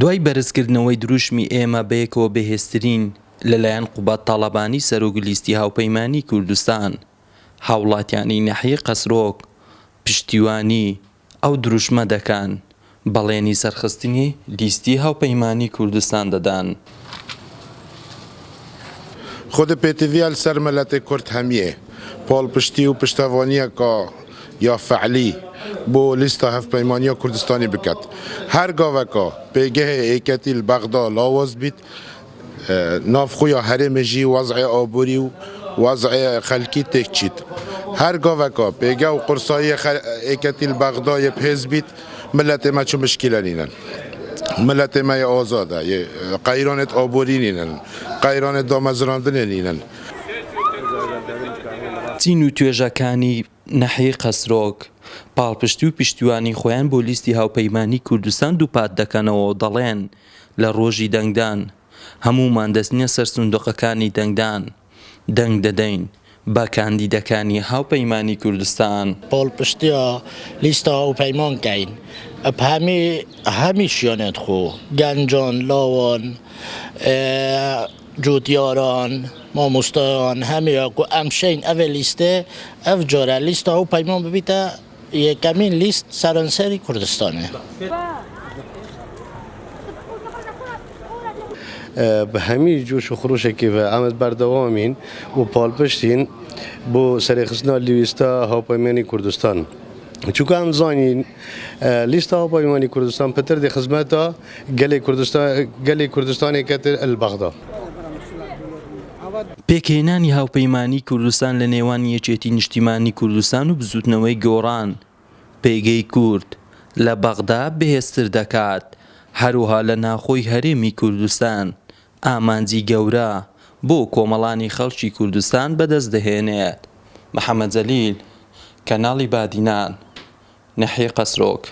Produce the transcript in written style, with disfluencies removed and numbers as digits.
دوای بەرزکردنەوەی دروشمی ئێمە بەیەکەوە بەهێزترین لەلایەن قوبەت تاڵەبانی سەرۆکلیستی هاوپەیمانی کوردستان هاوڵاتیانی ناحیەی قەسرۆک پشتیوانی ئەو دروشمە دەکەن بەڵێنی سەرخستنی لیستی هاوپەیمانی کوردستان دەدان. خود پێتیڤیال سەر مەلەتی کورد هەمیە پاڵپشتی و پشتەوانیەکە یا فعلی بۆ لیستە هەفپەیمانیە کوردستانی بکات. هەر گاوەکە پێگەهێ ئێکەتی بەغدا لاواز بیت نافخۆیا هەرێمەژی وەزعی ئابووری و وەزعی خەلکی تێک چیت. هەر گاوەکە پێگە و قورسایی ئێکەتی بەغدایە پێز بیت ملەتێ مە چ مشکلە نینن. ملەتێ مەیە ئازادە قەیرانێت ئابووری نینن قەیرانێت دامەزراندنێ نینن. چین و توێژەکانی ناحیەی قەسرۆک پاڵپشتی و پشتیوانی خۆیان بۆ لیستی هاوپەیمانی کوردستان دووپات دەکەنەوە و دەڵێن لە ڕۆژی دەنگدان هەمومان دەستنیە سەر سندوقەکانی دەنگدان دەنگ دەدەین بە کاندیدەکانی هاوپەیمانی کوردستان. پاڵپشتیە لیستە هاوپەیمان کەین هەمیشیانێت خۆ گەنجان لاوان جوتیاران مامۆستایان هەمیە و ئەمشین ئەvê لیستێ ئەv جۆرە لیستە هاوپەیمان ببیتە یەکەمین لیست سەرانسەری کوردستانê. بە هەمی جوش و خڕوشێکی بە ئەمەد بەردەوامین و پاڵپشتین بۆ سەرێخستنا لیستە هاوپەیمانی کوردستان. چونکە ئەم زانین لیستە هاوپەیمانی کوردستان پتر دێ خزمەتە گەلێ کوردستانێکەتر ئەلبەغدا. پێکهێنانی هاوپەیمانی کوردستان لە نێوان یەکێتی نیشتیمانی کوردستان و بزوتنەوەی گۆڕان پێگەی کورد لە بەغدا بەهێزتر دەکات هەروها لە ناخۆی هەرێمی کوردستان ئامانجی گەورە بۆ کۆمەڵانی خەڵکی کوردستان بەدەست دەهێنێت. محەممەد جەلیل کەناڵی بادینان ناحیەی قەسرۆک.